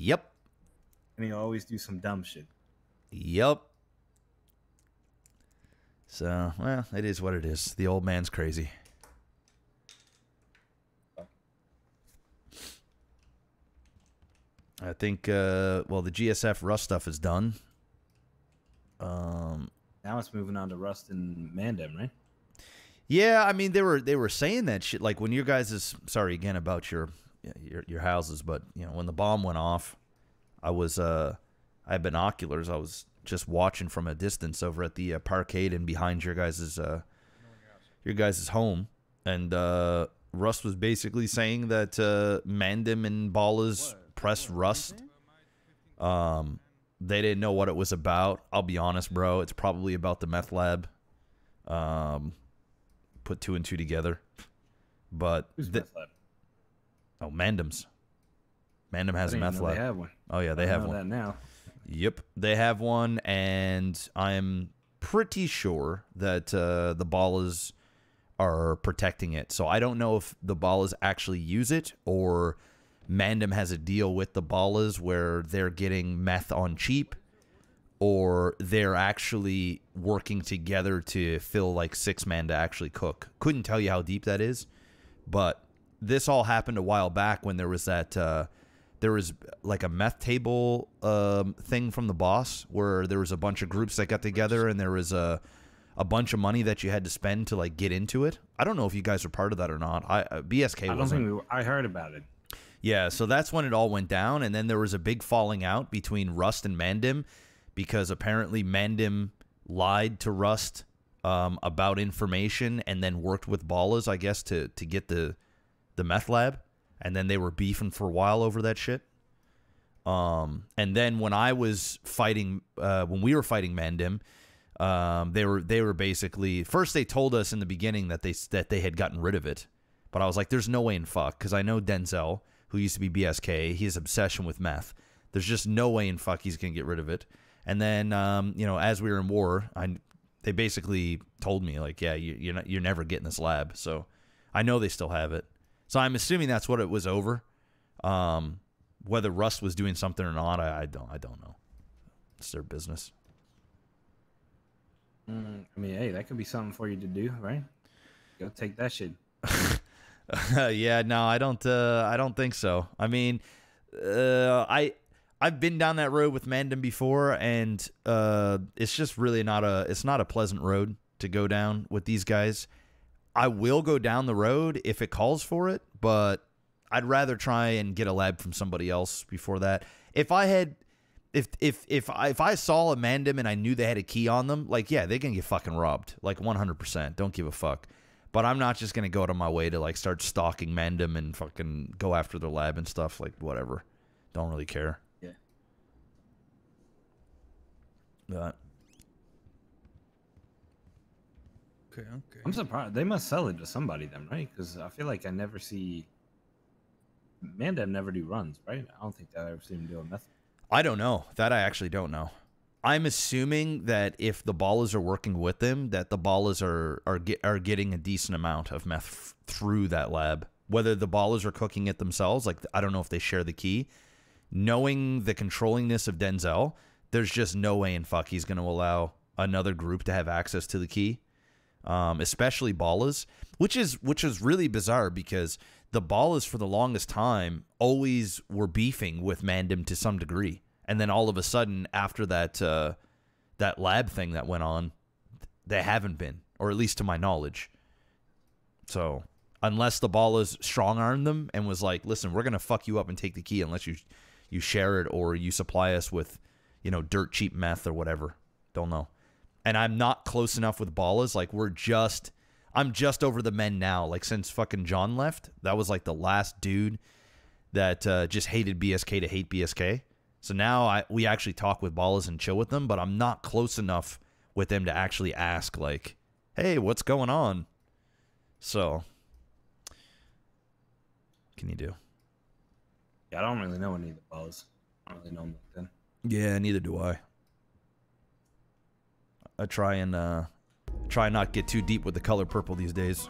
Yep. And he'll always do some dumb shit. Yep. So, well, it is what it is. The old man's crazy. I think, well, the GSF Rust stuff is done. Now it's moving on to Rust and Mandem, right? Yeah, I mean, they were saying that shit. Like, when your guys is... Sorry, again, about your houses, but, you know, when the bomb went off, I had binoculars. I was just watching from a distance over at the parkade and behind your guys' home, and Rust was basically saying that Mandem and Ballas pressed Rust. They didn't know what it was about. I'll be honest, bro. It's probably about the meth lab. Put 2 and 2 together, but Who's meth lab? Oh, Mandem's. Mandem has a meth lab. They have one. Oh yeah, they have one. That now. Yep, they have one, and I'm pretty sure that the Ballas are protecting it. So I don't know if the Ballas actually use it, or Mandem has a deal with the Ballas where they're getting meth on cheap, or they're actually working together to fill like 6-man to actually cook. Couldn't tell you how deep that is, but this all happened a while back when there was that... there was like a meth table thing from the boss where there was a bunch of groups that got together, and there was a bunch of money that you had to spend to like get into it. I don't know if you guys are part of that or not. BSK wasn't. I don't think we were. I heard about it. Yeah, so that's when it all went down, and then there was a big falling out between Rust and Mandem because apparently Mandem lied to Rust about information and then worked with Ballas, I guess, to get the meth lab. And then they were beefing for a while over that shit. And then when I was fighting, when we were fighting Mandem, they were basically... First, they told us in the beginning that they had gotten rid of it. But I was like, there's no way in fuck. Because I know Denzel, who used to be BSK, his obsession with meth. There's just no way in fuck he's going to get rid of it. And then, you know, as we were in war, they basically told me, like, yeah, you're never getting this lab. So I know they still have it. So I'm assuming that's what it was over. Whether Rust was doing something or not, I don't know. It's their business. I mean, hey, that could be something for you to do, right? Go take that shit. Yeah, no, I don't think so. I mean, I've been down that road with Mandem before, and it's just really it's not a pleasant road to go down with these guys. I will go down the road if it calls for it, but I'd rather try and get a lab from somebody else before that. If I saw a Mandem and I knew they had a key on them, like, yeah, they can get fucking robbed, like 100%. Don't give a fuck. But I'm not just gonna go out of my way to like start stalking Mandem and fucking go after their lab and stuff. Like, whatever. Don't really care. Yeah. But Okay. I'm surprised. They must sell it to somebody then, right? Because I feel like I never see... Mandem never do runs, right? I don't think that I ever seen him do a meth. I don't know. That I actually don't know. I'm assuming that if the Ballas are working with them, that the Ballas are getting a decent amount of meth through that lab. Whether the Ballas are cooking it themselves, like, I don't know if they share the key. Knowing the controllingness of Denzel, there's just no way in fuck he's going to allow another group to have access to the key. Especially Ballas, which is really bizarre because the Ballas for the longest time always were beefing with Mandem to some degree, and then all of a sudden after that lab thing that went on, they haven't been, or at least to my knowledge. So unless the Ballas strong-armed them and was like, listen, we're gonna fuck you up and take the key unless you share it or you supply us with, you know, dirt cheap meth or whatever. Don't know. And I'm not close enough with Ballas. Like, I'm just over the men now. Like, since fucking John left, that was like the last dude that just hated BSK to hate BSK. So now we actually talk with Ballas and chill with them, but I'm not close enough with them to actually ask, like, hey, what's going on? So, what can you do? Yeah, I don't really know any of the Ballas. I don't really know them like that. Yeah, neither do I. I try and not get too deep with the color purple these days.